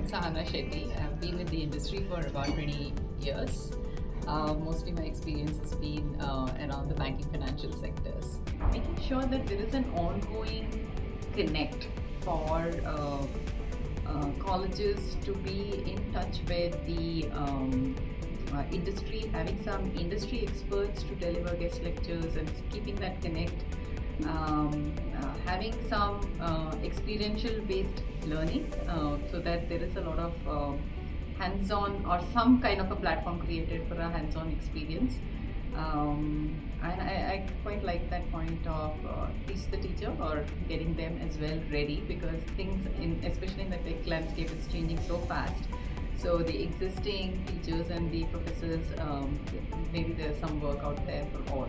I'm Sahana Shetty. I've been with the industry for about 20 years. Mostly my experience has been around the banking financial sectors. Making sure that there is an ongoing connect for colleges to be in touch with the industry, having some industry experts to deliver guest lectures and keeping that connect. Having some experiential based learning so that there is a lot of hands-on or some kind of a platform created for a hands-on experience. And I quite like that point of teach the teacher or getting them as well ready, because things especially in the tech landscape is changing so fast. So the existing teachers and the professors, maybe there's some work out there for all.